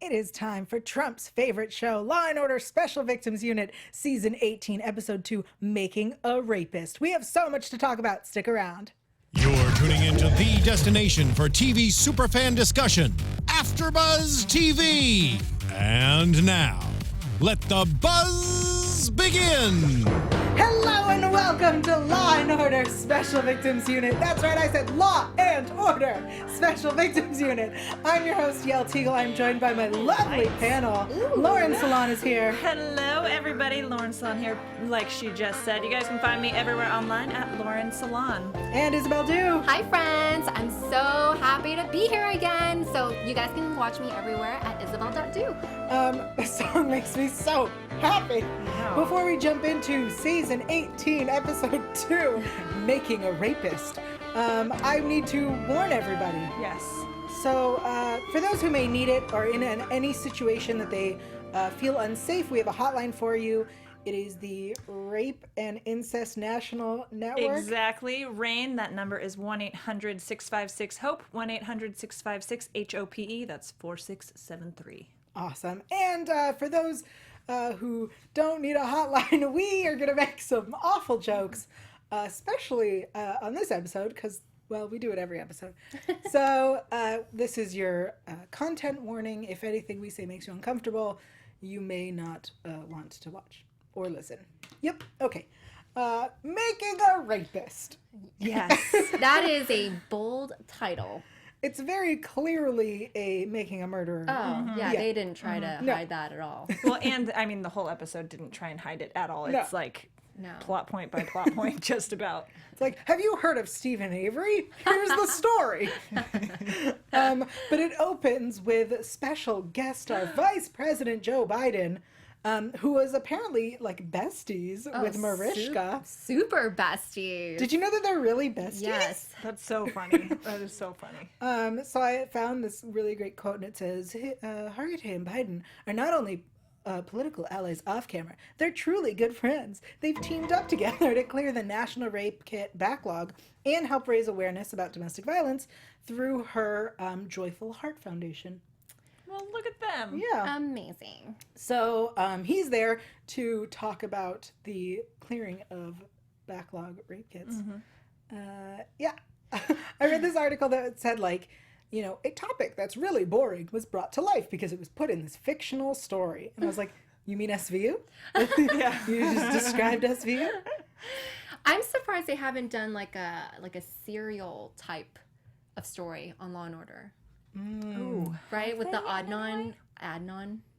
It is time for Trump's favorite show, Law & Order Special Victims Unit, Season 18, Episode 2, Making a Rapist. We have so much to talk about. Stick around. You're tuning into the destination for TV superfan discussion, AFTERBUZZ TV. And now, let the buzz begin. Hello and welcome to Law & Order Special Victims Unit. That's right, I said Law & Order Special Victims Unit. I'm your host, Yael Tygiel. I'm joined by my lovely panel. Lauren Salaun is here. Hello, everybody. Lauren Salaun here, like she just said. You guys can find me everywhere online at Lauren Salaun. And Isabelle do. Hi, friends. I'm so happy to be here again. So you guys can watch me everywhere at Isabelle.do. The song makes me so happy. Wow. Before we jump into Season 18, Episode 2, Making a Rapist, I need to warn everybody. Yes. So, for those who may need it or in any situation that they feel unsafe, we have a hotline for you. It is the Rape and Incest National Network. Exactly. RAIN, that number is 1-800-656-HOPE, 1-800-656-HOPE. That's 4673. Awesome. And for those who don't need a hotline, we are going to make some awful jokes, especially on this episode, because, well, we do it every episode. So this is your content warning. If anything we say makes you uncomfortable, you may not want to watch or listen. Yep. Okay. Making a Rapist. Yes. That is a bold title. It's very clearly a making a murderer. Oh, yeah, they didn't try to No. hide that at all. Well, and, I mean, the whole episode didn't try and hide it at all. No. It's like No. plot point by plot point, just about. It's like, have you heard of Stephen Avery? Here's the story. But it opens with special guest star Vice President Joe Biden, who was apparently like besties with Mariska. Super besties. Did you know that they're really besties? Yes. That's so funny. That is so funny. So I found this really great quote, and it says, Hargitay and Biden are not only political allies off camera, they're truly good friends. They've teamed up together to clear the national rape kit backlog and help raise awareness about domestic violence through her Joyful Heart Foundation. Well, look at them. Yeah. Amazing. So he's there to talk about the clearing of backlog rape kits. Yeah. I read this article that said, like, you know, a topic that's really boring was brought to life because it was put in this fictional story. And I was like, you mean SVU? Yeah. You just described SVU? I'm surprised they haven't done like a serial type of story on Law and Order. Ooh. Right? With the Adnan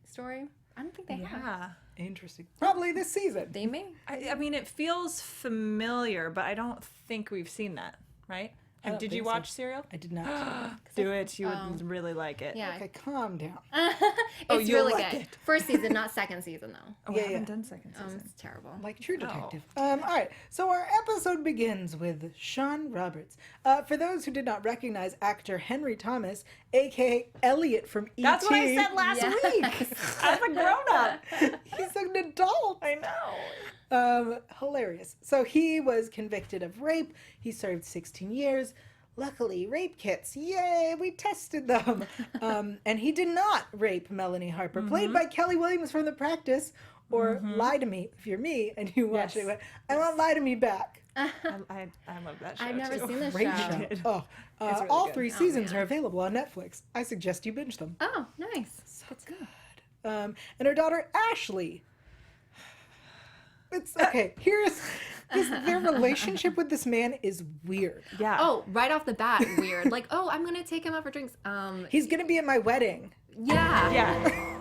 story. I don't think they have. Yeah. Interesting. Probably this season. They may. I mean, it feels familiar, but I don't think we've seen that, right? I don't Did you think so. watch Serial? I did not. Do it. You would really like it. Yeah. Okay, calm down. It's you'll really like good. it. First season, not second season, though. Oh, Yeah, I haven't yeah. done second season. It's terrible. Like True Detective. All right, so our episode begins with Sean Roberts. For those who did not recognize actor Henry Thomas, a.k.a. Elliot from E.T. That's what I said last week. As a grown-up. He's an adult. I know. Hilarious. So he was convicted of rape. He served 16 years. Luckily, rape kits, yay, we tested them. And he did not rape Melanie Harper, played by Kelly Williams from The Practice, or Lie to Me, if you're me and you watch it. I want Lie to Me back. I love that show, I've never too. seen this Great show. show. Oh, really all good. 3 seasons are available on Netflix. I suggest you binge them. Oh, nice. So good. And her daughter, Ashley. It's okay. Their relationship with this man is weird. Yeah. Oh, right off the bat, weird. Like, oh, I'm gonna take him out for drinks. He's gonna be at my wedding. Yeah. Yeah.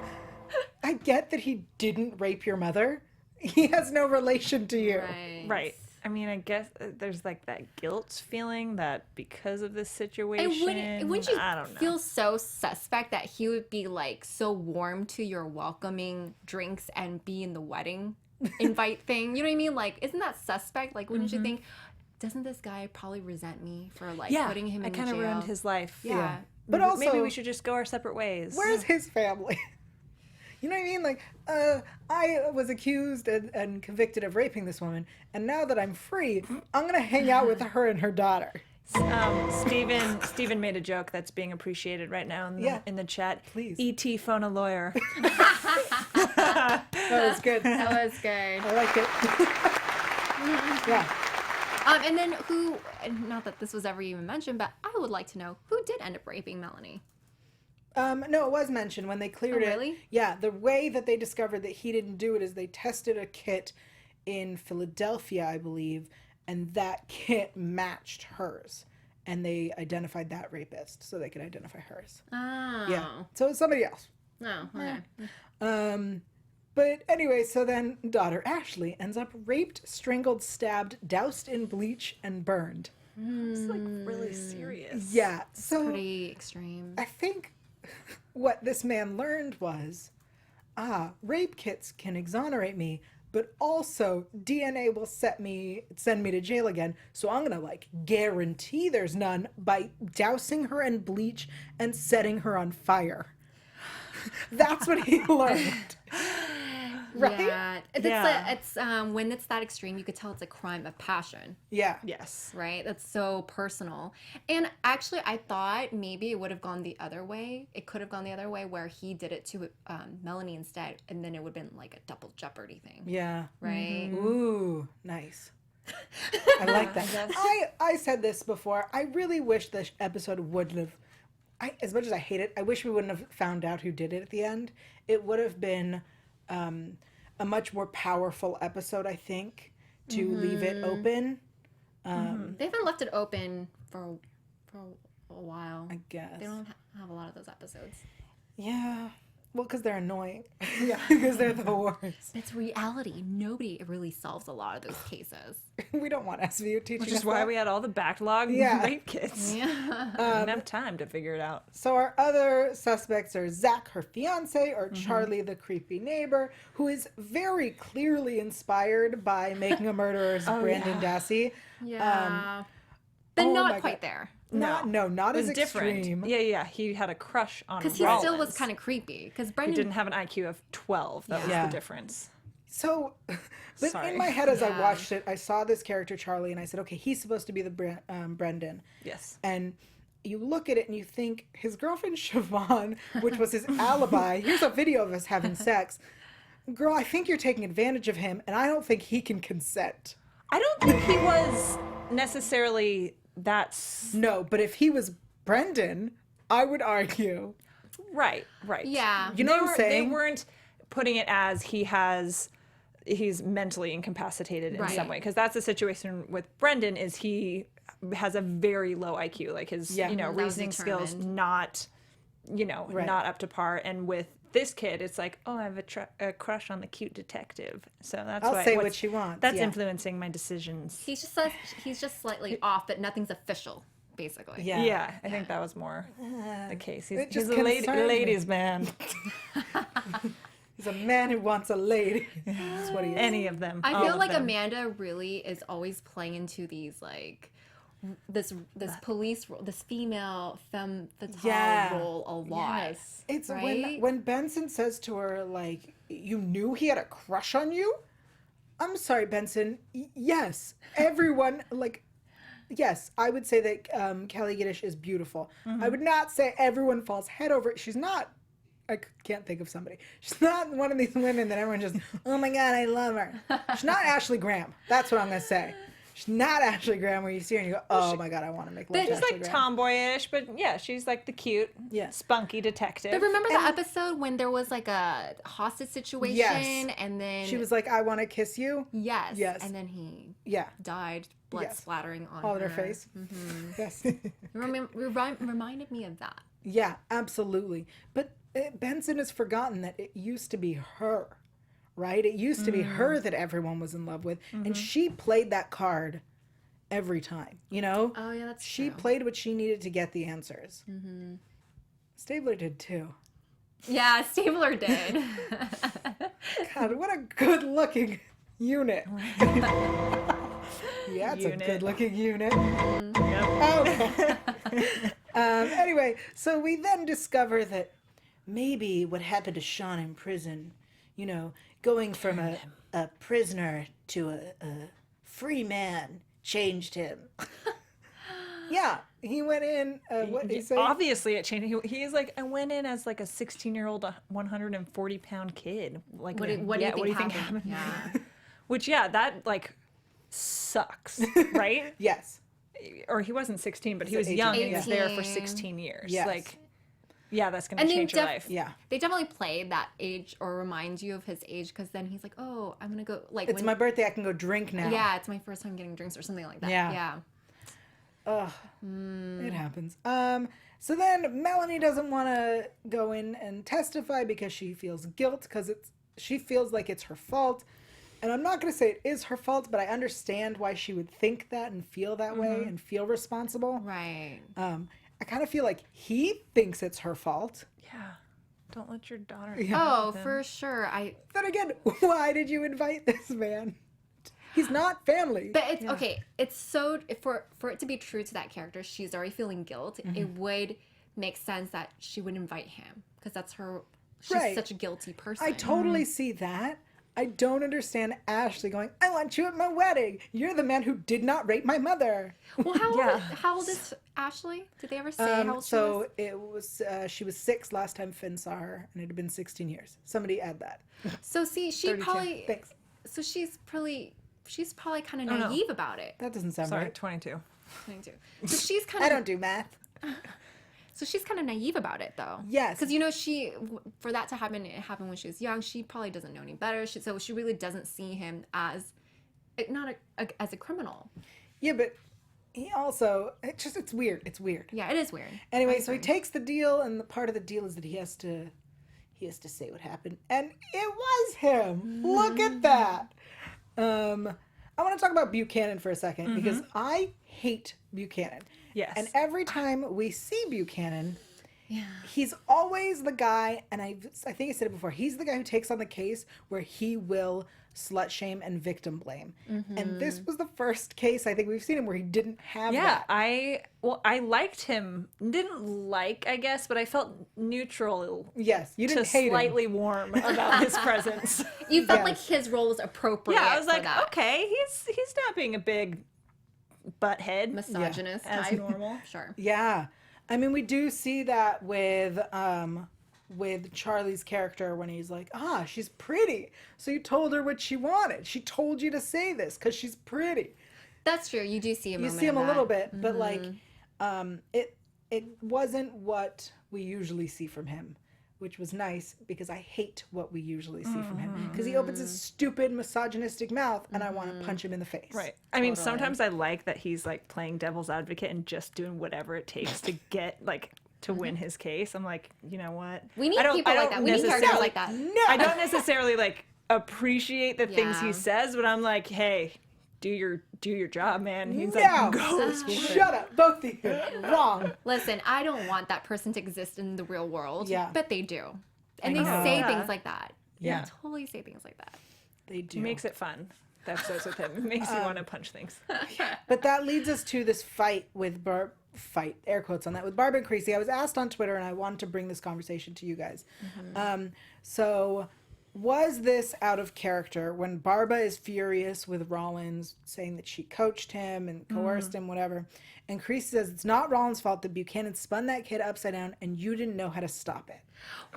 I get that he didn't rape your mother. He has no relation to you. Right. I mean, I guess there's like that guilt feeling that because of this And situation, wouldn't you I don't know. feel so suspect that he would be like so warm to your welcoming drinks and be in the wedding invite thing? You know what I mean? Like, isn't that suspect? Like, wouldn't you think, doesn't this guy probably resent me for like putting him in I kind of jail? ruined his life. Yeah. But also, maybe we should just go our separate ways. where's his family? You know what I mean? Like, I was accused and convicted of raping this woman, and now that I'm free, I'm gonna hang out with her and her daughter. Steven made a joke that's being appreciated right now in the chat. Please. E.T. phone a lawyer. That was good. That was good. I like it. Yeah. And then not that this was ever even mentioned, but I would like to know who did end up raping Melanie. No, it was mentioned when they cleared it. Really? Yeah, the way that they discovered that he didn't do it is they tested a kit in Philadelphia, I believe, and that kit matched hers. And they identified that rapist so they could identify hers. Oh. Yeah. So it's somebody else. Oh, okay. But anyway, so then daughter Ashley ends up raped, strangled, stabbed, doused in bleach, and burned. It's like really serious. Yeah. So Pretty extreme. I think what this man learned was, rape kits can exonerate me, but also DNA will send me to jail again. So I'm gonna guarantee there's none by dousing her in bleach and setting her on fire. That's what he learned. Right? Yeah. It's when it's that extreme, you could tell it's a crime of passion. Yeah. Yes. Right? That's so personal. And actually, I thought maybe it would have gone the other way. It could have gone the other way where he did it to Melanie instead, and then it would have been like a double jeopardy thing. Yeah. Right? Ooh, nice. I like that. I said this before. I really wish this episode wouldn't have. As much as I hate it, I wish we wouldn't have found out who did it at the end. It would have been a much more powerful episode, I think, to leave it open. They haven't left it open for a while. I guess. They don't have a lot of those episodes. Yeah. Well, because they're annoying. Yeah. Because they're the worst. It's reality. Nobody really solves a lot of those cases. We don't want SVU teaching Which us is why that. we had all the backlog rape kits. Yeah. We didn't have time to figure it out. So our other suspects are Zach, her fiance, or Charlie, the creepy neighbor, who is very clearly inspired by Making a Murderer's Brandon Dassey. Yeah. But oh not my quite God. there. Not It as was different. extreme. Yeah. He had a crush on Because he Rollins. still was kind of creepy. Because He Brendan didn't have an IQ of 12. That was Yeah. the difference. So, but Sorry. in my head as I Yeah. watched it, I saw this character Charlie, and I said, okay, he's supposed to be the Brendan. Yes. And you look at it and you think his girlfriend Siobhan, which was his alibi. Here's a video of us having sex. Girl, I think you're taking advantage of him, and I don't think he can consent. I don't think he was necessarily that... No, but if he was Brendan, I would argue. Right. Yeah. You know what I'm saying? They weren't putting it as he's mentally incapacitated in Right. some way. Because that's the situation with Brendan is he has a very low IQ. Like his, Yeah. That was reasoning skills determined. not, Right. not up to par. And with this kid, it's like, oh, I have a crush on the cute detective. So that's I'll why say what she wants. That's yeah. influencing my decisions. He's just slightly off, but nothing's official, basically. Yeah. Yeah, I think that was more the case. it He's just a concerned me. ladies' man. He's a man who wants a lady. That's what he is. Any of them. I all feel of like them. Amanda really is always playing into these this police role, this female femme fatale Yeah. role a lot. Yes. It's Right? when Benson says to her, you knew he had a crush on you? I'm sorry, Benson. Yes. Everyone, yes, I would say that Kelly Yiddish is beautiful. I would not say everyone falls head over. She's not, I can't think of somebody. She's not one of these women that everyone just, oh my God, I love her. She's not Ashley Graham. That's what I'm going to say. She's not Ashley Graham where you see her and you go, oh my God, I want to make love to She's Ashley like Graham. tomboyish, but yeah, she's like the cute, spunky detective. But remember the episode when there was like a hostage situation Yes. and then She was like, I want to kiss you. yes, Yes. and then he Yeah. died, blood Yes. splattering on All in her face. Yes. Reminded me of that. Yeah, absolutely. But Benson has forgotten that it used to be her, right? It used to be her that everyone was in love with. And she played that card every time, Oh yeah, that's She true. played what she needed to get the answers. Stabler did too. Yeah, Stabler did. God, what a good looking unit. Yeah, it's Unit. a good looking unit. Yep. Okay. Anyway, so we then discover that maybe what happened to Sean in prison, going from a prisoner to a free man changed him. Yeah, he went in. What did he say? Obviously, it changed. He is like, I went in as like a 16-year-old, 140-pound kid. Like, What do you think happened? Yeah. Which, yeah, that like sucks, right? Yes. Or he wasn't 16, but he was 18. young and he was there for 18. 16 years. Yes. Like, yeah, that's gonna And they change your life. Yeah. They definitely play that age or remind you of his age because then he's like, oh, I'm gonna go like It's my birthday. I can go drink now. Yeah, it's my first time getting drinks or something like that. Yeah. Yeah. Ugh. It happens. So then Melanie doesn't want to go in and testify because she feels guilt because she feels like it's her fault. And I'm not going to say it is her fault, but I understand why she would think that and feel that way and feel responsible. Right. I kind of feel like he thinks it's her fault. Yeah. Don't let your daughter. Oh, for sure. Then again, why did you invite this man? He's not family. But it's okay. It's so for it to be true to that character, she's already feeling guilt. It would make sense that she would invite him because that's her. She's Right. such a guilty person. I totally see that. I don't understand Ashley going, I want you at my wedding. You're the man who did not rape my mother. Well, how old is Ashley? Did they ever say how old she was? So it was, she was 6 last time Finn saw her, and it had been 16 years. Somebody add that. So see, she 32. probably. Thanks. So she's probably kind of naive about it. That doesn't sound Sorry, right. 22. 22. So she's kind I of. don't do math. So she's kind of naive about it, though. Yes. Because for that to happen, it happened when she was young. She probably doesn't know any better. So she really doesn't see him as, as a criminal. Yeah, but he also, it's weird. It's weird. Yeah, it is weird. Anyway, so he takes the deal, and the part of the deal is that he has to say what happened, and it was him. Look at that. I want to talk about Buchanan for a second because I hate Buchanan. Yes. And every time we see Buchanan, Yeah. he's always the guy, and I think I said it before, he's the guy who takes on the case where he will slut shame and victim blame. And this was the first case I think we've seen him where he didn't have Yeah, that. I liked him. Didn't like, I guess, but I felt neutral Yes, you to didn't hate him. slightly warm about his presence. You felt Yes. like his role was appropriate. Yeah, I was for like, that. okay, he's not being a big butthead Misogynist as type. normal. Sure. Yeah. I mean, we do see that with Charlie's character when he's like, she's pretty. So you told her what she wanted. She told you to say this because she's pretty. That's true. You do see a You moment see him of a little that. bit, but like, it wasn't what we usually see from him, which was nice because I hate what we usually see from him because he opens his stupid misogynistic mouth and I want to punch him in the face. Right. I mean, sometimes I like that he's like playing devil's advocate and just doing whatever it takes to get to win his case. I'm like, you know what? We need I don't- people I like don't that. We need characters necessarily- like that. No. I don't necessarily like appreciate the things Yeah. he says, but I'm like, hey, do your job, man. He's No. like, go. Shut up, both of you. Wrong. Listen, I don't want that person to exist in the real world. Yeah. But they do. And I they know. say Yeah. things like that. Yeah. They totally say things like that. They do. Makes it fun. That's what's with him. It makes you want to punch things. But that leads us to this fight with air quotes on that, with Barb and Creasy. I was asked on Twitter, and I wanted to bring this conversation to you guys. So was this out of character when Barba is furious with Rollins, saying that she coached him and coerced him, whatever, and Creasy says it's not Rollins' fault that Buchanan spun that kid upside down and you didn't know how to stop it.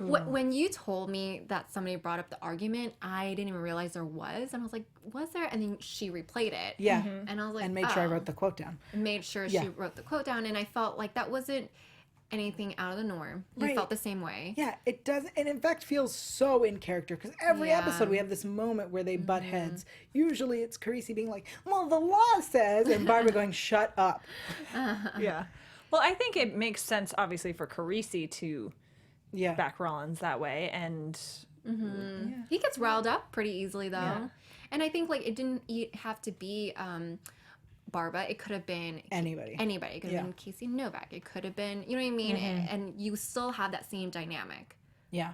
When you told me that somebody brought up the argument, I didn't even realize there was. And I was like, was there? And then she replayed it. Yeah. And I was like, And made sure I oh. wrote the quote down. Made sure Yeah. she wrote the quote down. And I felt like that wasn't anything out of the norm. You Right. felt the same way. Yeah, it does, and in fact feels so in character because every Yeah. episode we have this moment where they butt heads. Usually it's Carisi being like, "Well, the law says," and Barbara going, "Shut up." Yeah. Well, I think it makes sense, obviously, for Carisi to Yeah, back Rollins that way. And He gets riled up pretty easily, though. Yeah. And I think, like, it didn't have to be Barba. It could have been anybody. anybody. It could have Yeah. been Casey Novak. It could have been, you know what I mean? And you still have that same dynamic. Yeah,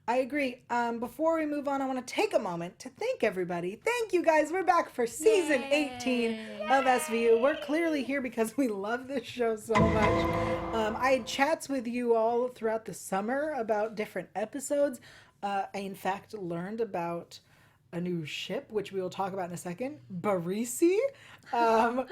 I agree. Before we move on, I want to take a moment to thank everybody. Thank you guys. We're back for season 18 of SVU. We're clearly here because we love this show so much. I had chats with you all throughout the summer about different episodes. I, in fact, learned about a new ship, which we will talk about in a second. Barisi. Yeah.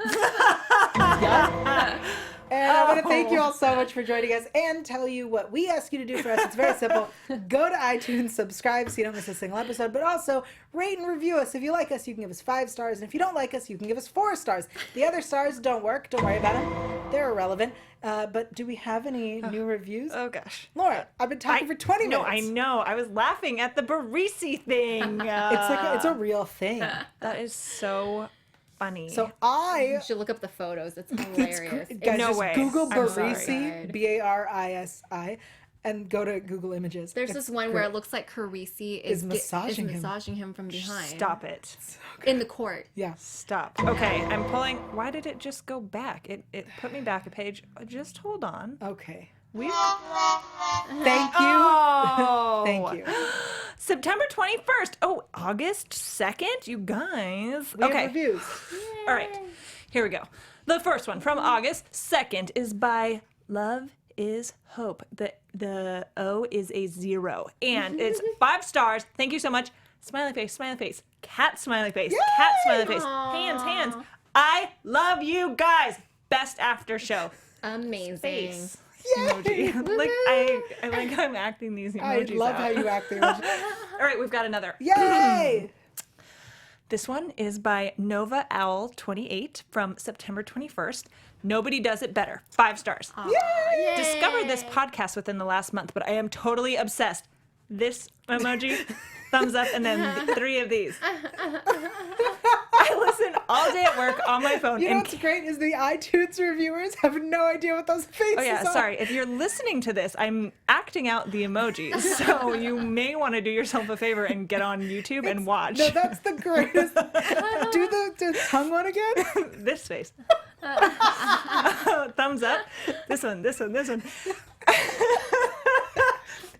And I want to thank you all so much for joining us and tell you what we ask you to do for us. It's very simple. Go to iTunes, subscribe so you don't miss a single episode, but also rate and review us. If you like us, you can give us 5 stars. And if you don't like us, you can give us 4 stars. The other stars don't work. Don't worry about them. They're irrelevant. But do we have any new reviews? Oh, gosh. Laura, I've been talking for 20 minutes. No, I know. I was laughing at the Barisi thing. It's a real thing. That is so funny. So You should look up the photos. It's hilarious. guys, No just way. Google I'm Barisi, sorry. Barisi, and go to Google Images. There's It's this one great. where it looks like Carisi is massaging him. massaging him from behind. Stop it. In the court. Yeah. Stop. Okay, I'm pulling. Why did it just go back? It put me back a page. Just hold on. Okay. We. Thank you. Oh. Thank you. September 21st. Oh, August 2nd, you guys. We Okay. have reviews. All right. Here we go. The first one from August 2nd is by Love is Hope. The O is a 0. And it's 5 stars. Thank you so much. Smiley face, cat smiley face, cat smiley face, hands. I love you guys. Best after show. Amazing. Face. Emoji. Like I like how I'm acting these I emojis love out. how you act the emoji. All right, we've got another. Yay! This one is by Nova Owl 28 from September 21st. Nobody does it better. 5 stars. Yay. Discovered this podcast within the last month, but I am totally obsessed. This emoji, thumbs up, and then 3 of these. I listen all day at work on my phone. You know and what's great is the iTunes reviewers have no idea what those faces Oh yeah, are. sorry. If you're listening to this, I'm acting out the emojis, so you may want to do yourself a favor and get on YouTube and watch. No, that's the greatest. Do the tongue one again. This face. Thumbs up. This one.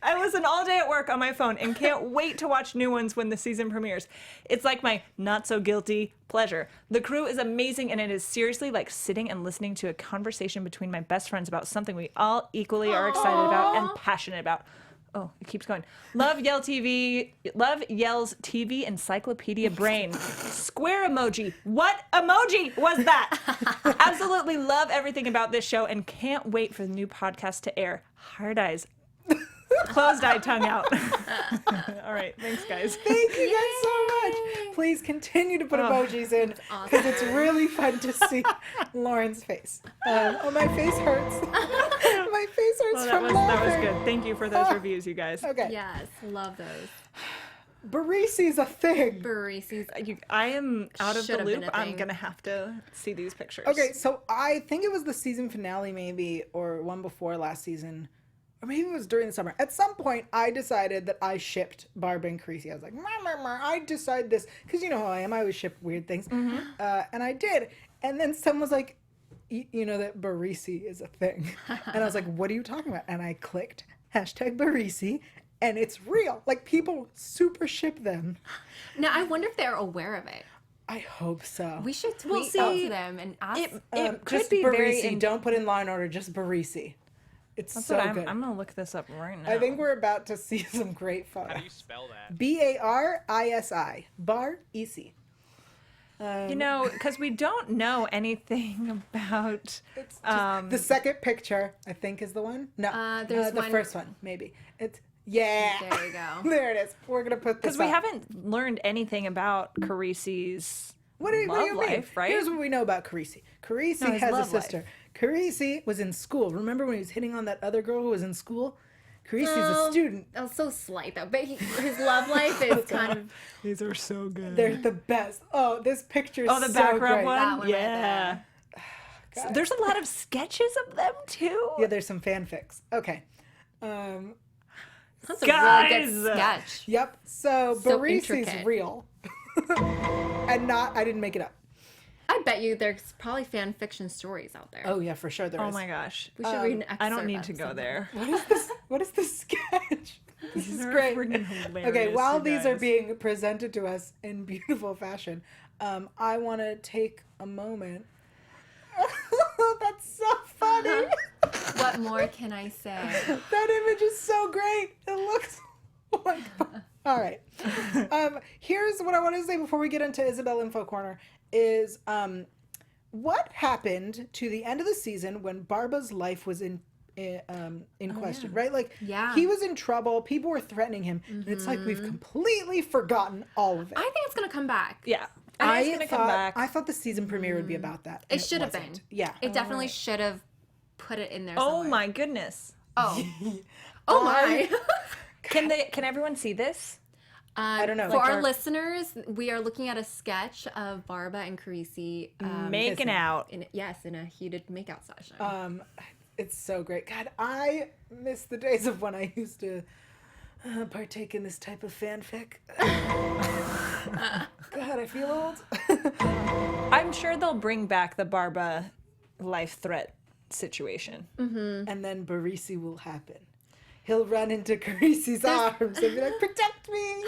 I listen all day at work on my phone and can't wait to watch new ones when the season premieres. It's like my not so guilty pleasure. The crew is amazing, and it is seriously like sitting and listening to a conversation between my best friends about something we all equally are excited about and passionate about. Oh, it keeps going. Love Yell TV. Love Yell's TV encyclopedia brain. Square emoji. What emoji was that? Absolutely love everything about this show and can't wait for the new podcast to air. Hard eyes. Closed eye, tongue out. All right, thanks, guys. Thank you guys so much. Please continue to put emojis in because it's really fun to see Lauren's face. Oh, my face hurts. My face hurts Well, from that was laughing. good. Thank you for those reviews, you guys. Okay. Yes, love those. Barisi's a thing. Barisi's. I am out of the Should've been loop. a I'm thing. gonna have to see these pictures. Okay, so I think it was the season finale maybe, or one before last season. Or maybe it was during the summer. At some point, I decided that I shipped Barb and Creasy. I was like, I decide this. Because you know how I am. I always ship weird things. And I did. And then someone was like, you know that Barisi is a thing. And I was like, what are you talking about? And I clicked #Barisi. And it's real. Like, people super ship them. Now, I wonder if they're aware of it. I hope so. We should tweet see, out to them and ask. It could just be very. Barisi. Don't put in line order. Just Barisi. It's That's so what good. I'm gonna look this up right now. I think we're about to see some great photos. How do you spell that? Barisi. Barisi. You know, because we don't know anything about. It's just, the second picture, I think, is the one. No, there's the one- first one, maybe. It's yeah. There you go. There it is. We're gonna put this. Because we up. haven't learned anything about Carisi's What do you mean? life, right? Here's what we know about Carisi. Carisi No, his has a love life. sister. Carisi was in school. Remember when he was hitting on that other girl who was in school? Carisi's a student. That was so slight, though. But his love life is kind of. These are so good. They're the best. Oh, this picture is Oh, the so background great. one? That one right Yeah. So there's a lot of sketches of them too. Yeah, there's some fanfics. Okay. That's a really good Guys! sketch. Yep. So So Barisi's intricate. real. And I didn't make it up. I bet you there's probably fan fiction stories out there. Oh yeah, for sure there is. Oh my gosh. We should read an excerpt I don't need of to go some. there. What is this sketch? This is are great. freaking hilarious, Okay, while you these are guys. being presented to us in beautiful fashion, I want to take a moment. That's so funny. What more can I say? That image is so great. It looks Oh my God. All right. Here's what I want to say before we get into Isabelle Info Corner is what happened to the end of the season when Barba's life was in question, right? Like, Yeah. he was in trouble. People were threatening him. And it's like we've completely forgotten all of it. I think it's gonna come back. Yeah. I think it's gonna come back. I thought the season premiere would be about that. and It should have wasn't. been. Yeah. It definitely should have put it in there. Oh somewhere. my goodness. Oh. Oh my. Can everyone see this? I don't know. For Like our listeners, we are looking at a sketch of Barba and Carisi Making out. in a heated makeout session. It's so great. God, I miss the days of when I used to partake in this type of fanfic. God, I feel old. I'm sure they'll bring back the Barba life threat situation. And then Barisi will happen. He'll run into Carisi's arms and be like, protect me.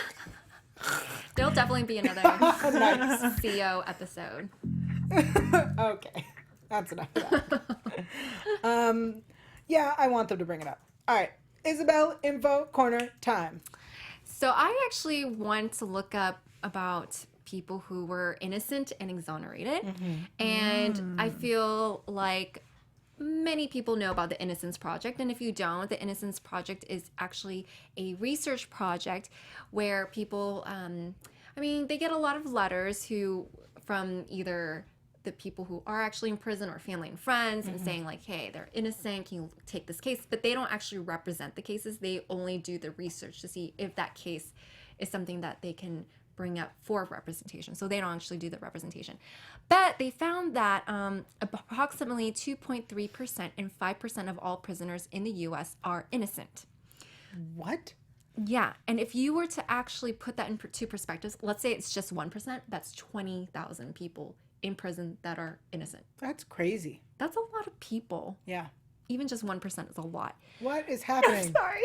There'll definitely be another CO episode. Okay. That's enough of that. Yeah, I want them to bring it up. All right. Isabelle Info Corner time. So I actually want to look up about people who were innocent and exonerated. And I feel like many people know about the Innocence Project. And if you don't, the Innocence Project is actually a research project where people, they get a lot of letters from either the people who are actually in prison or family and friends and saying like, hey, they're innocent, can you take this case? But they don't actually represent the cases. They only do the research to see if that case is something that they can bring up for representation. So they don't actually do the representation. But they found that approximately 2.3% and 5% of all prisoners in the U.S. are innocent. What? Yeah, and if you were to actually put that into perspective, let's say it's just 1%, that's 20,000 people in prison that are innocent. That's crazy. That's a lot of people. Yeah. Even just 1% is a lot. What is happening? Sorry.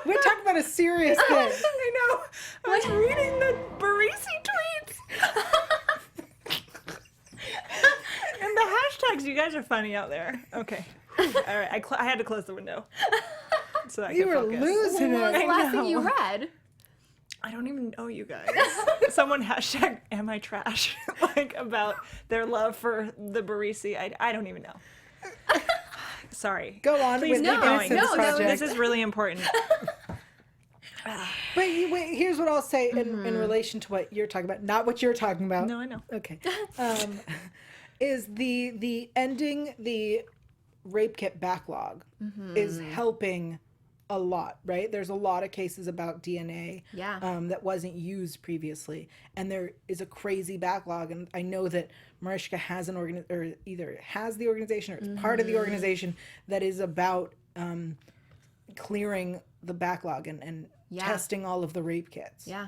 We're talking about a serious thing. I know. I was reading the Barisi tweets. And the hashtags, you guys are funny out there. Okay. All right. I had to close the window. So I You could were focus. losing What was the it. last thing you read? I don't even know you guys. Someone hashtag am I trash like about their love for the Barisi. I don't even know. Sorry. Go on Please with keep the going. Innocence No, Project. This is really important. But wait, here's what I'll say in relation to what you're talking about. Not what you're talking about. No, I know. Okay. Is the ending the rape kit backlog is helping a lot, right? There's a lot of cases about DNA that wasn't used previously, and there is a crazy backlog. And I know that Mariska has or either has the organization or it's part of the organization that is about clearing the backlog and testing all of the rape kits. Yeah.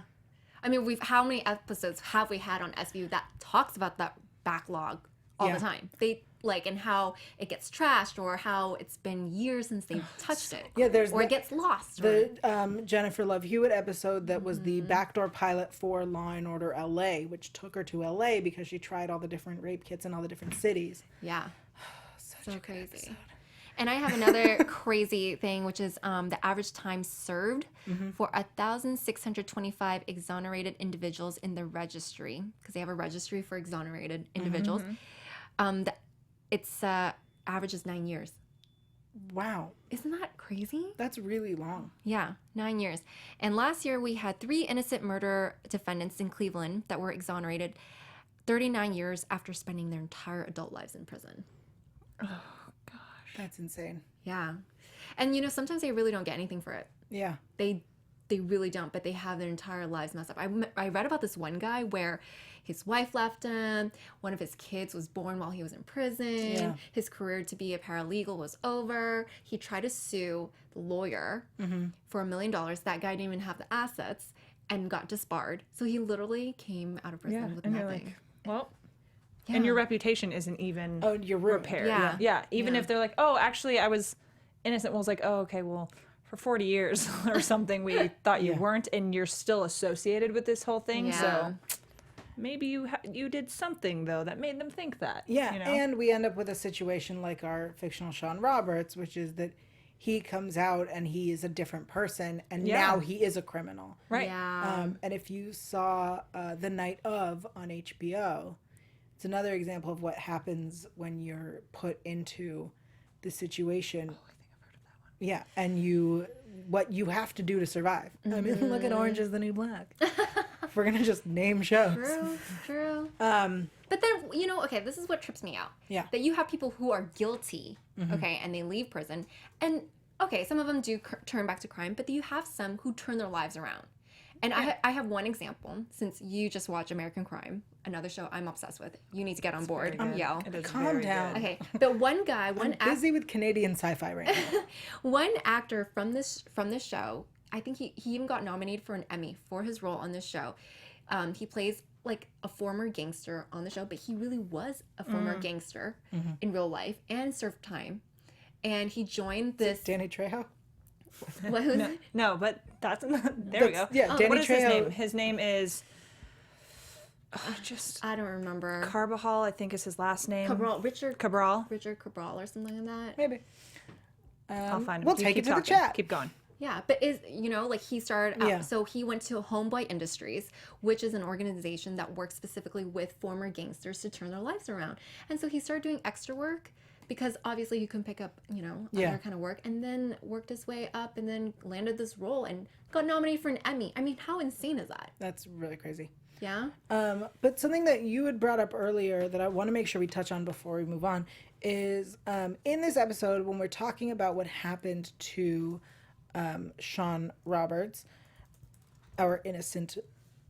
I mean, how many episodes have we had on SVU that talks about that backlog all the time? And how it gets trashed or how it's been years since they've touched it. Yeah, it gets lost. The Jennifer Love Hewitt episode that was the backdoor pilot for Law and Order LA, which took her to LA because she tried all the different rape kits in all the different cities. Yeah. Such So a good crazy. episode. And I have another crazy thing, which is the average time served for 1,625 exonerated individuals in the registry, because they have a registry for exonerated individuals. Its average is 9 years. Wow. Isn't that crazy? That's really long. Yeah, 9 years. And last year we had 3 innocent murder defendants in Cleveland that were exonerated 39 years after spending their entire adult lives in prison. That's insane. Yeah. And sometimes they really don't get anything for it. Yeah. They really don't, but they have their entire lives messed up. I read about this one guy where his wife left him. One of his kids was born while he was in prison. Yeah. His career to be a paralegal was over. He tried to sue the lawyer for $1 million. That guy didn't even have the assets and got disbarred. So he literally came out of prison with and you're nothing. like, well, and your reputation isn't even You're ruined. repaired. Yeah. Even if they're like, oh, actually, I was innocent. Well, it's like, oh, okay, well, for 40 years or something, we thought you weren't, and you're still associated with this whole thing. Yeah. So maybe you did something, though, that made them think that. Yeah, you know? and we end up with a situation like our fictional Sean Roberts, which is that he comes out and he is a different person, and Yeah. now he is a criminal. Right. Yeah. And if you saw The Night Of on HBO, it's another example of what happens when you're put into the situation. Oh, I think I've heard of that one. Yeah, and what you have to do to survive. I mean, look at Orange Is the New Black. If we're gonna just name shows. True. But then, okay, this is what trips me out. Yeah. That you have people who are guilty, okay, and they leave prison. And, okay, some of them do turn back to crime, but you have some who turn their lives around. And I have one example, since you just watch American Crime, another show I'm obsessed with. You need to get on board, Yael. It is Calm very down. good. Okay, but one guy, Busy with Canadian sci-fi right now. one actor from this show, I think he even got nominated for an Emmy for his role on this show. He plays like a former gangster on the show, but he really was a former gangster in real life and served time. And he joined this. Danny Trejo? No, but there we go. Yeah, Danny What is his Trejo. name? His name is I don't remember. Carbajal, I think is his last name. Richard Cabral. Cabral or something like that. Maybe. I'll find him. We'll You take keep it to the talking. chat. Keep going. Yeah, but like he started out, Yeah. so he went to Homeboy Industries, which is an organization that works specifically with former gangsters to turn their lives around. And so he started doing extra work because obviously he couldn't pick up, other kind of work, and then worked his way up and then landed this role and got nominated for an Emmy. I mean, how insane is that? That's really crazy. Yeah? But something that you had brought up earlier that I want to make sure we touch on before we move on is in this episode, when we're talking about what happened to Sean Roberts, our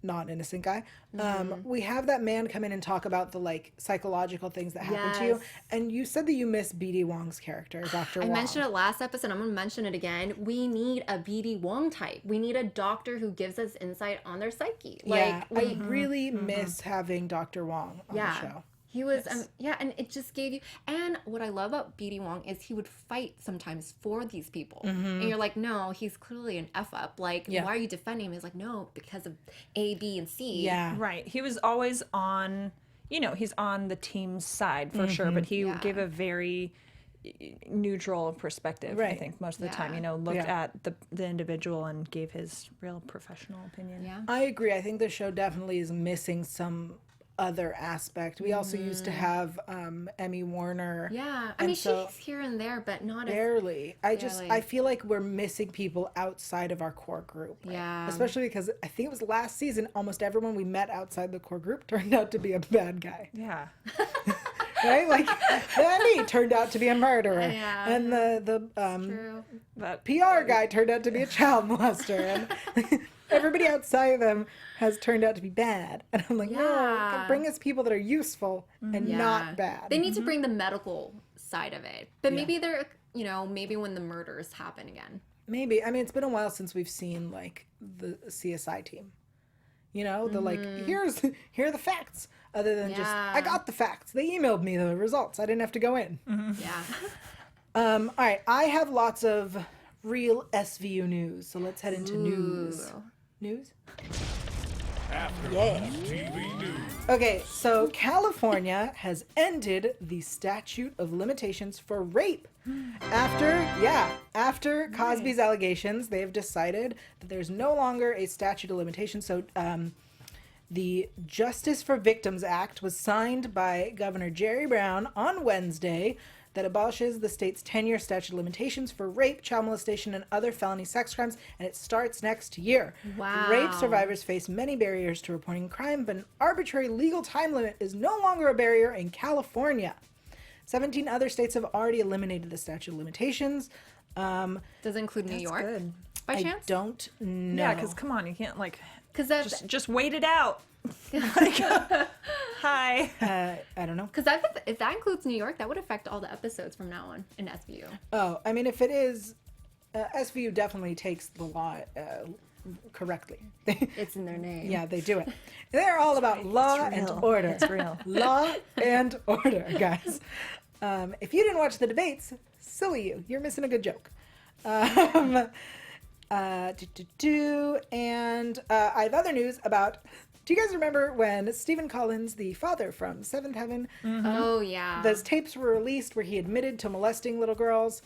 non-innocent guy, we have that man come in and talk about the like psychological things that happen to you. Yes. And you said that you miss BD Wong's character, Dr. I Wong. mentioned it last episode. I'm going to mention it again. We need a BD Wong type. We need a doctor who gives us insight on their psyche. Yeah, I really miss having Dr. Wong on the show. He was, and it just gave you. And what I love about BD Wong is he would fight sometimes for these people, and you're like, no, he's clearly an f up. Like, why are you defending him? He's like, no, because of A, B, and C. Yeah, Right. He was always on, he's on the team's side for sure, but he gave a very neutral perspective, I Right. think, most of the time. Yeah. Looked at the individual and gave his real professional opinion. Yeah. I agree. I think the show definitely is missing some other aspect. We also used to have Emmy Warner. Yeah. I and mean, so- she's here and there, but not as. Barely. I Barely. feel like we're missing people outside of our core group. Yeah. Especially because I think it was last season, almost everyone we met outside the core group turned out to be a bad guy. Yeah. Right? Like Annie turned out to be a murderer. Yeah. And the True. But PR guy turned out to be a child molester. And everybody outside of them has turned out to be bad. And I'm like, no, Yeah. bring us people that are useful and Yeah. not bad. They need to bring the medical side of it. But maybe they're, maybe when the murders happen again. Maybe. I mean, it's been a while since we've seen like the CSI team. The like, here are the facts. Other than just, I got the facts. They emailed me the results. I didn't have to go in. Yeah. All right. I have lots of real SVU news. So let's head into news. Ooh. News? AfterBuzz TV News. Okay, so California has ended the statute of limitations for rape. After Cosby's allegations, they have decided that there's no longer a statute of limitations. So the Justice for Victims Act was signed by Governor Jerry Brown on Wednesday that abolishes the state's 10-year statute of limitations for rape, child molestation, and other felony sex crimes, and it starts next year. Wow. Rape survivors face many barriers to reporting crime, but an arbitrary legal time limit is no longer a barrier in California. 17 other states have already eliminated the statute of limitations. Does it include New York? good. By I chance? don't know. Yeah, because come on, you can't Because that's just wait it out. Hi. I don't know. because if that includes New York, that would affect all the episodes from now on in SVU. Oh, I mean, if it is, SVU definitely takes the law correctly. It's in their name. Yeah, they do it. They're all about law and real. order. It's real. Law and order, guys. If you didn't watch the debates, silly you. You're missing a good joke. And I have other news about Do you guys remember when Stephen Collins, the father from Seventh Heaven, Oh yeah. those tapes were released where he admitted to molesting little girls?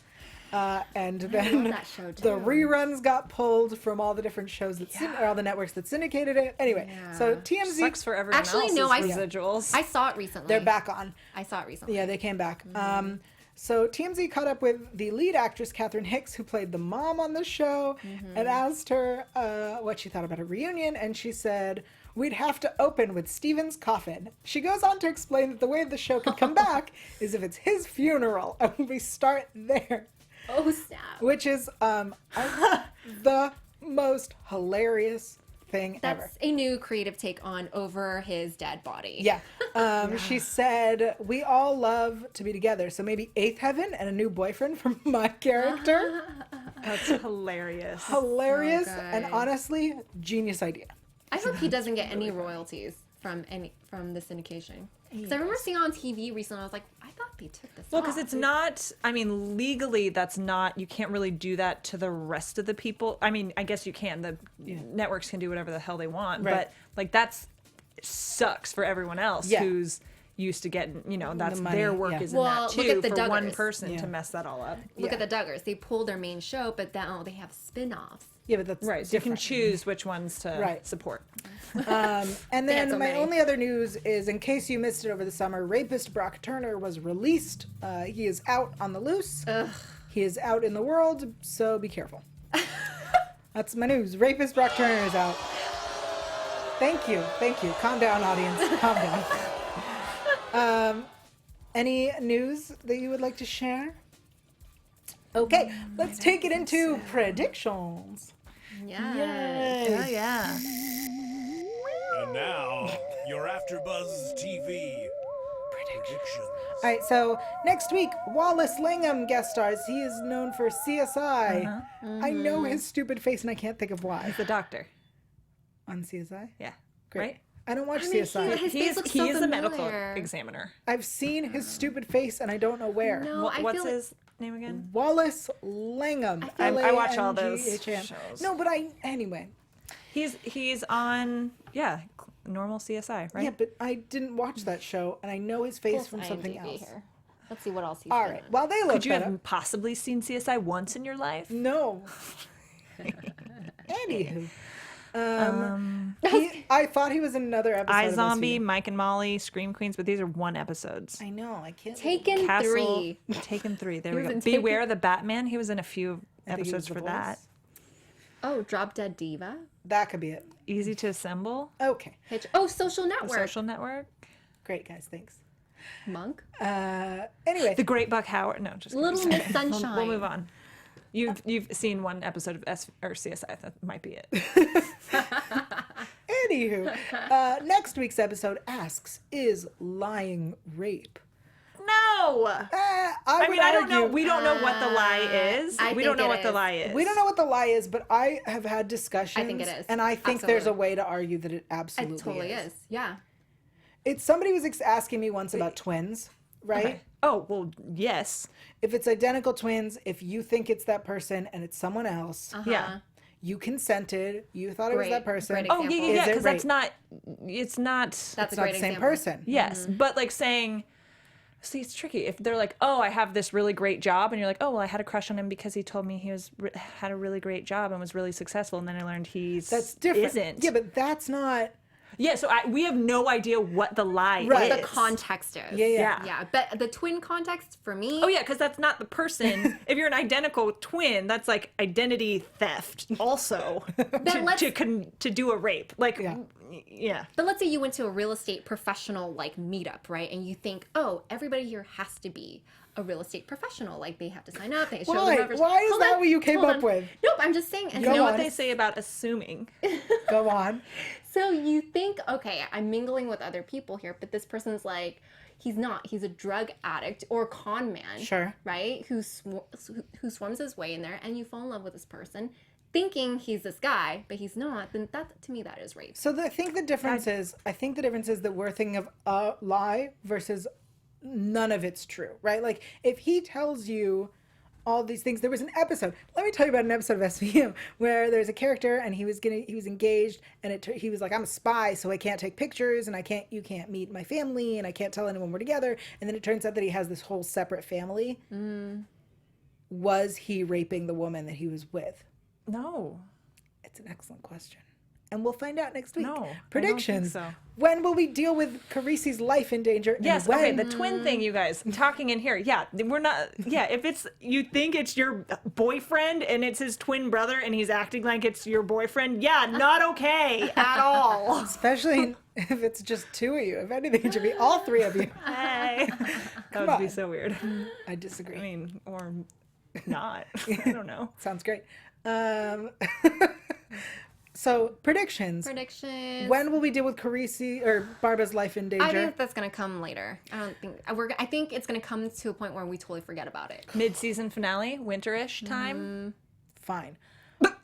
And then love that show, the too. reruns got pulled from all the different shows that or all the networks that syndicated it. Anyway, so TMZ, Sucks for everyone Actually, else's no, residuals. I saw it recently. they're back on. I saw it recently. Yeah, they came back. So TMZ caught up with the lead actress, Catherine Hicks, who played the mom on the show, and asked her what she thought about a reunion. And she said, we'd have to open with Steven's coffin. She goes on to explain that the way the show could come back is if it's his funeral, and we start there. Oh snap. Which is the most hilarious thing ever. That's a new creative take on over his dead body. Yeah. She said, we all love to be together. So maybe eighth heaven and a new boyfriend from my character. That's hilarious. Hilarious. So And good. honestly, genius idea. I hope he doesn't get any royalties from the syndication. Because I remember seeing on TV recently, I was like, I thought they took this Well, off. because it's not, I mean, legally, that's not, you can't really do that to the rest of the people. I mean, I guess you can. The networks can do whatever the hell they want. Right. But, like, that's sucks for everyone else Yeah. who's used to getting, you know, that's money, their work yeah. is in Well, that look too at the for one Duggars. person Yeah. to mess that all up. Look at the Duggars. They pulled their main show, but now they have spin-offs. Yeah, but that's Right. So you can different. choose which ones to Right. support. And They then had so my many. only other news is, in case you missed it over the summer, Rapist Brock Turner was released. He is out on the loose. He is out in the world, so be careful. That's my news. Rapist Brock Turner is out. Thank you. Thank you. Calm down, audience. Calm down. Any news that you would like to share? Okay, let's take it into predictions. Yeah. yeah. And now, your AfterBuzz TV predictions. All right, so next week, Wallace Langham guest stars. He is known for CSI. I know his stupid face, and I can't think of why. The doctor. On CSI? Yeah. Great. Right? I don't watch I mean, CSI. his face looks he so is a medical familiar. examiner. I've seen his stupid face, and I don't know where. No, I What's feel like his name again? Wallace Langham. I watch all those Langham. shows. No, but anyway. He's on normal CSI, right? Yeah, but I didn't watch that show, and I know his face Plus from something IMDb else. here. Let's see what else he's All done. right, while they look Could you that have up. possibly seen CSI once in your life? No. Anywho. I thought he was in another episode of iZombie, SVU. Mike and Molly, Scream Queens, but these are one episodes. I know, I can't. Taken Castle, 3. Taken 3. There He we was go. in Taken- Beware the Batman. He was in a few I think he was episodes the for voice. that. Oh, Drop Dead Diva. That could be it. Easy to Assemble. Okay. Social The Network. Social Network. Great, guys. Thanks. Monk. Anyway. The Great Buck Howard. No, just kidding. Little Miss Sunshine. We'll move on. You've seen one episode of CSI. That might be it. Anywho, next week's episode asks, is lying rape? No. I mean, I don't know. argue- We don't know what the lie is. I We don't think know it what the is. lie is. We don't know what the lie is, but I have had discussions. I think it is. And I think there's a Absolutely. way to argue that it It absolutely totally is. Yeah. It's somebody was asking me once about twins, right? Okay. Oh, well, yes. If it's identical twins, if you think it's that person and it's someone else, Yeah. you consented, you thought it was Great- that person. great Oh, yeah, example. yeah, Is it because that's rape? not, it's not, That's It's a not great the same example. person. yes. But like saying, see, it's tricky. If they're like, oh, I have this really great job, and you're like, oh, well, I had a crush on him because he told me he had a really great job and was really successful, and then I learned That's different. isn't. Yeah, but that's not. Yeah, so we have no idea what the lie Right. is. The context is. Yeah. Yeah. But the twin context for me. Oh yeah, because that's not the person. If you're an identical twin, that's like identity theft. Also, to do a rape. Like, yeah. But let's say you went to a real estate professional like meetup, right? And you think, oh, everybody here has to be a real estate professional. Like they have to sign up. They show Why? their numbers. Why is Hold that on, what you came hold up on. with? Nope, I'm just saying. And Go You know on. what they say about assuming. Go on. So you think, okay, I'm mingling with other people here, but this person's like, he's not. He's a drug addict or con man. Sure. Right? Who swarms his way in there, and you fall in love with this person, thinking he's this guy, but he's not. Then that, to me, that is rape. So I think the difference is that we're thinking of a lie versus none of it's true, right? Like if he tells you all these things. There was an episode. Let me tell you about an episode of SVU where there's a character and he was engaged, and he was like, I'm a spy, so I can't take pictures, and you can't meet my family, and I can't tell anyone we're together. And then it turns out that he has this whole separate family. Was he raping the woman that he was with? No. It's an excellent question. And we'll find out next week. No, Predictions. I don't think so. When will we deal with Carisi's life in danger? And Yes, when? okay, the twin thing, you guys, talking in here. Yeah, we're not, if you think it's your boyfriend and it's his twin brother and he's acting like it's your boyfriend, not okay at all. Especially if it's just two of you. If anything, it should be all three of you. Hey. That would be so weird. I disagree. I mean, or not. I don't know. Sounds great. So, predictions. When will we deal with Carisi or Barbara's life in danger? I think that's gonna come later. I think it's gonna come to a point where we totally forget about it. Mid-season finale, winterish time. Fine.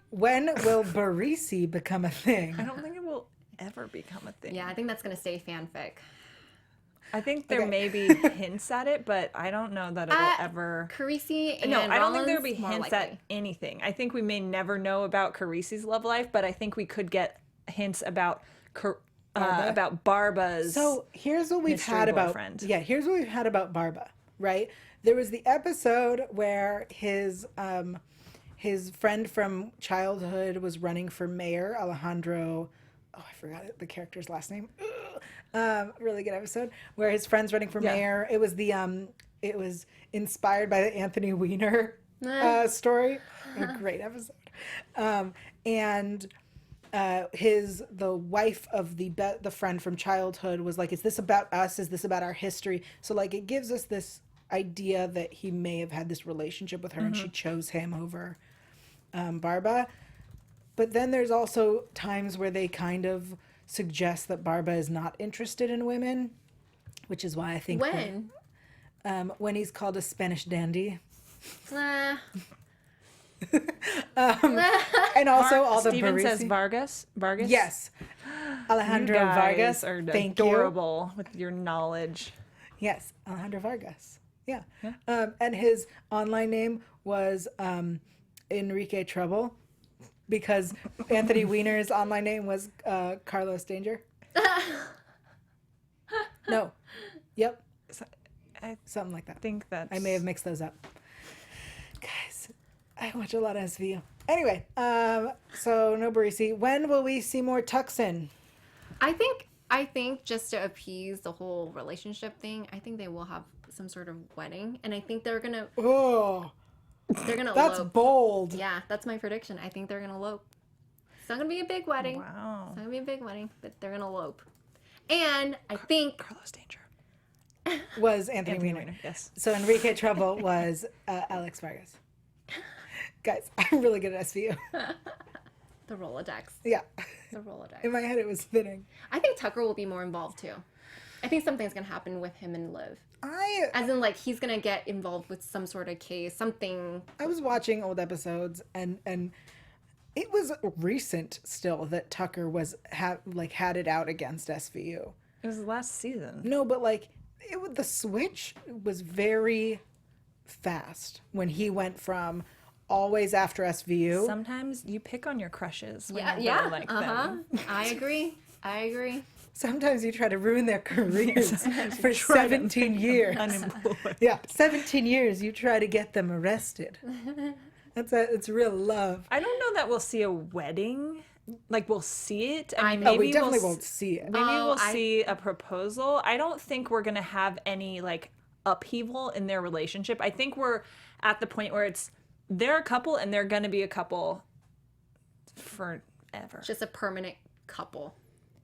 When will Barisi become a thing? I don't think it will ever become a thing. Yeah, I think that's gonna stay fanfic. I think there may be hints at it, but I don't know that it'll ever. Carisi and No, I don't think there'll Rollins, be more hints likely. at anything. I think we may never know about Carisi's love life, but I think we could get hints about Barba's. So here's what we've mystery had about boyfriend. here's what we've had about Barba, right? There was the episode where his friend from childhood was running for mayor, Alejandro. Oh, I forgot the character's last name. Really good episode where his friend's running for mayor. It was it was inspired by the Anthony Weiner story. A great episode. And the wife of the friend from childhood was like, is this about us? Is this about our history? So like it gives us this idea that he may have had this relationship with her and she chose him over Barba. But then there's also times where they kind of suggest that Barba is not interested in women, which is why I think when he's called a Spanish dandy. And also all the Steven Barisi. says Vargas. Yes. Alejandro You guys Vargas. are Thank adorable with your knowledge. Yes, Alejandro Vargas. Yeah. And his online name was Enrique Trouble, because Anthony Weiner's online name was Carlos Danger. No. Yep. Something like that. I think that's... I may have mixed those up. Guys, I watch a lot of SVU. Anyway, so no Barisi. When will we see more Tuxin? I think just to appease the whole relationship thing, I think they will have some sort of wedding, and I think they're gonna That's elope. bold. Yeah, that's my prediction. I think they're gonna elope. It's not gonna be a big wedding. Wow. It's not gonna be a big wedding, but they're gonna elope. And I think Carlos Danger. Was Anthony Weiner. Weiner, yes. So Enrique Trouble was Alex Vargas. Guys, I'm really good at SVU. the Rolodex. Yeah. The Rolodex. In my head, it was spinning. I think Tucker will be more involved too. I think something's gonna happen with him and Liv. As in, like, he's gonna get involved with some sort of case, something. I was watching old episodes, and it was recent still that Tucker had it out against SVU. It was last season. No, but like the switch was very fast when he went from always after SVU. Sometimes you pick on your crushes when you Yeah. really like them. I agree. Sometimes you try to ruin their careers for 17 years. Unemployed. Yeah, 17 years you try to get them arrested. It's real love. I don't know that we'll see a wedding. Like, we'll see it. I mean, maybe we definitely we'll won't see it. Maybe we'll see a proposal. I don't think we're going to have any, like, upheaval in their relationship. I think we're at the point where they're a couple and they're going to be a couple forever. Just a permanent couple.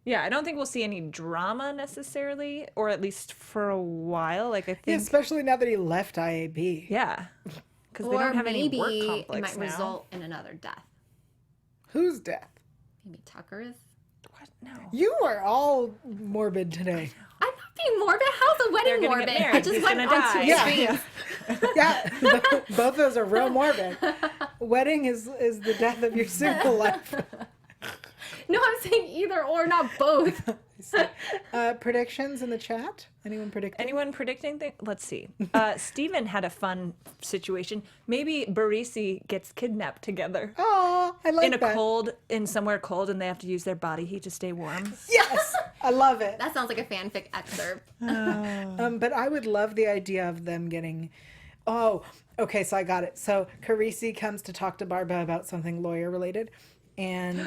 Yeah, I don't think we'll see any drama necessarily, or at least for a while. Like, I think... Yeah, especially now that he left IAB. Yeah. Because they don't have any work maybe conflicts it might now. result in another death. Whose death? Maybe Tucker's. What? No. You are all morbid today. I'm not being morbid. How's a wedding They're gonna morbid? get married. I just He's went gonna on die. two Yeah. extremes. Yeah, both of those are real morbid. Wedding is the death of your single life. No, I'm saying either or, not both. Predictions in the chat? Anyone predicting? Anyone predicting things? Let's see. Steven had a fun situation. Maybe Barisi gets kidnapped together. Oh, I like that. In somewhere cold, and they have to use their body heat to stay warm. Yes, I love it. That sounds like a fanfic excerpt. But I would love the idea of them getting. Oh, okay. So I got it. So Carisi comes to talk to Barba about something lawyer related, and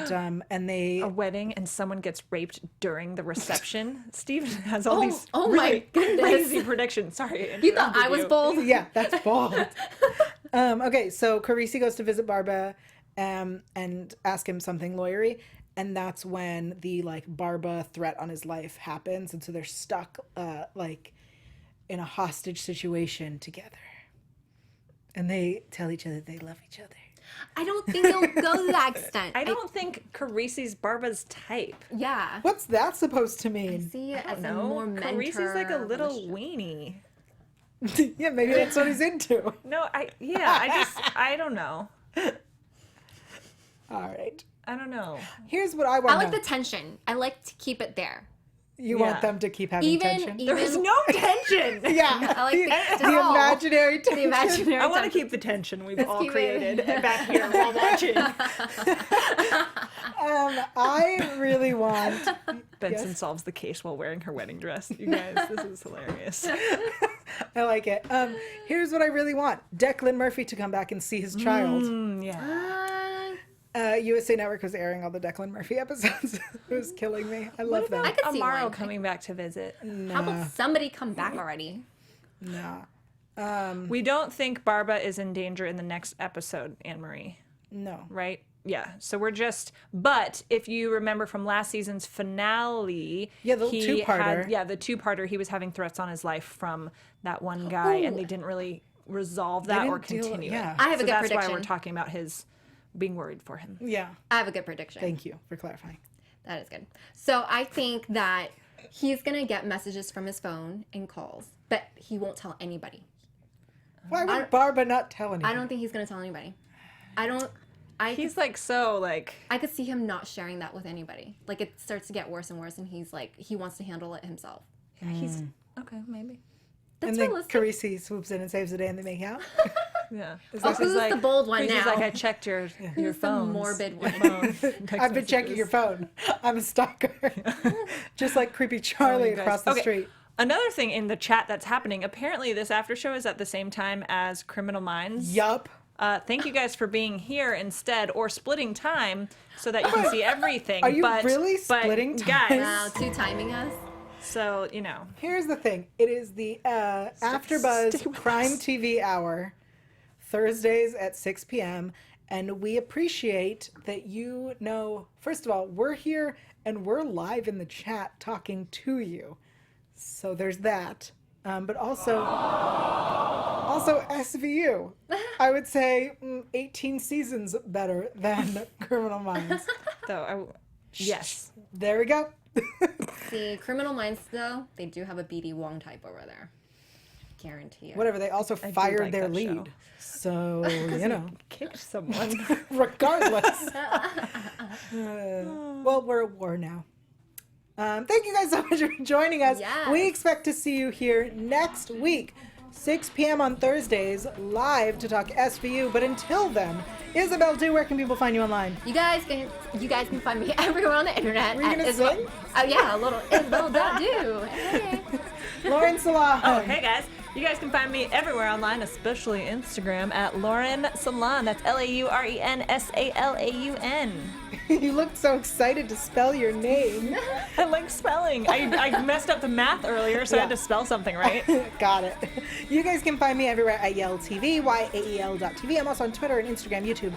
they A wedding, and someone gets raped during the reception. Steven has all these oh really my goodness. crazy predictions. Sorry, You thought I was bold? Yeah, that's bold. Okay, so Carisi goes to visit Barba and ask him something lawyery, and that's when the Barba threat on his life happens, and so they're stuck in a hostage situation together, and they tell each other they love each other. I don't think they'll go to that extent. I don't think Carisi's Barba's type. Yeah. What's that supposed to mean? See it as a No, more mentor. Carisi's like a little weenie. Yeah, maybe that's what he's into. No, I don't know. All right. I don't know. Here's what I I want. like the tension. I like to keep it there. You Yeah. want them to keep having tension. There's no tension. Yeah, I like the imaginary tension. The imaginary I want to tension. keep the tension we've Let's all keep it. created back here while watching. I really want. Benson Yes. solves the case while wearing her wedding dress. You guys, this is hilarious. I like it. Here's what I really want: Declan Murphy to come back and see his child. Yeah. USA Network was airing all the Declan Murphy episodes. It was killing me. I love I that. could see Amaro one. coming back to visit. How about somebody come back already? Nah. We don't think Barba is in danger in the next episode, Anne-Marie, No. right? Yeah. So we're but if you remember from last season's finale, Yeah, the he two-parter. the two-parter, he was having threats on his life from that one guy, and they didn't really resolve that or didn't deal- continue yeah. it. I have a So good that's why prediction. we're talking about his being worried for him. Yeah. I have a good prediction. Thank you for clarifying. That is good. So I think that he's going to get messages from his phone and calls, but he won't tell anybody. Why would Barba not tell anyone? I don't think he's going to tell anybody. He's like so like I could see him not sharing that with anybody. Like it starts to get worse and worse, and he's like, he wants to handle it himself. he's okay maybe. That's and then realistic. Carisi swoops in and saves the day, and they make out. Yeah. Oh, who's the bold one He's now? like, I checked your Who's the phone. morbid one? I've been checking your phone. I'm a stalker. Just like creepy Charlie you guys. across the Okay. street. Another thing in the chat that's happening, apparently this after show is at the same time as Criminal Minds. Yup. Thank you guys for being here instead or splitting time so that you can see everything. Are you really splitting time? Guys, Wow, two timing us. so, you know. Here's the thing. It is the AfterBuzz stay with Crime us. TV Hour, Thursdays at 6 p.m. And we appreciate that first of all, we're here and we're live in the chat talking to you. So there's that. But also SVU. I would say 18 seasons better than Criminal Minds. Yes. There we go. See, Criminal Minds, though, they do have a BD Wong type over there. Guarantee it. Whatever. They also do fired like their that lead. show. So, you know. Kicked someone. Regardless. Well, we're at war now. Thank you guys so much for joining us. Yes. We expect to see you here next week, 6 p.m. on Thursdays, live to talk SVU. But until then, Isabelle, where can people find you online? You guys can find me everywhere on the internet. Were you gonna sing? Oh yeah, a little Isabelle.do. Hey. Lauren Salaun. Oh, hey guys. You guys can find me everywhere online, especially Instagram at Lauren Salaun. That's LaurenSalaun. You looked so excited to spell your name. I like spelling. I messed up the math earlier, so I had to spell something right. Got it. You guys can find me everywhere at Yael TV, YAEL.TV. I'm also on Twitter and Instagram, YouTube,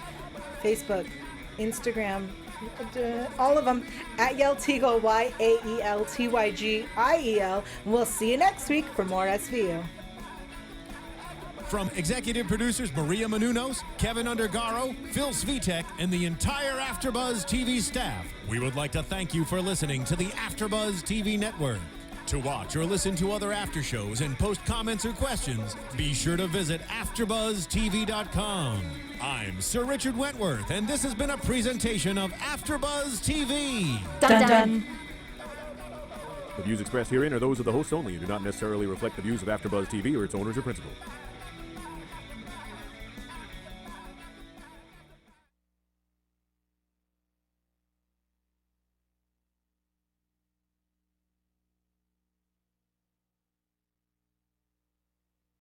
Facebook, Instagram, all of them at Yael Tygiel, YAELTYGIEL. We'll see you next week for more SVU. From executive producers Maria Menounos, Kevin Undergaro, Phil Svitek, and the entire AfterBuzz TV staff, we would like to thank you for listening to the AfterBuzz TV network. To watch or listen to other after shows and post comments or questions, be sure to visit AfterBuzzTV.com. I'm Sir Richard Wentworth, and this has been a presentation of AfterBuzz TV. Dun dun. The views expressed herein are those of the hosts only and do not necessarily reflect the views of AfterBuzz TV or its owners or principals.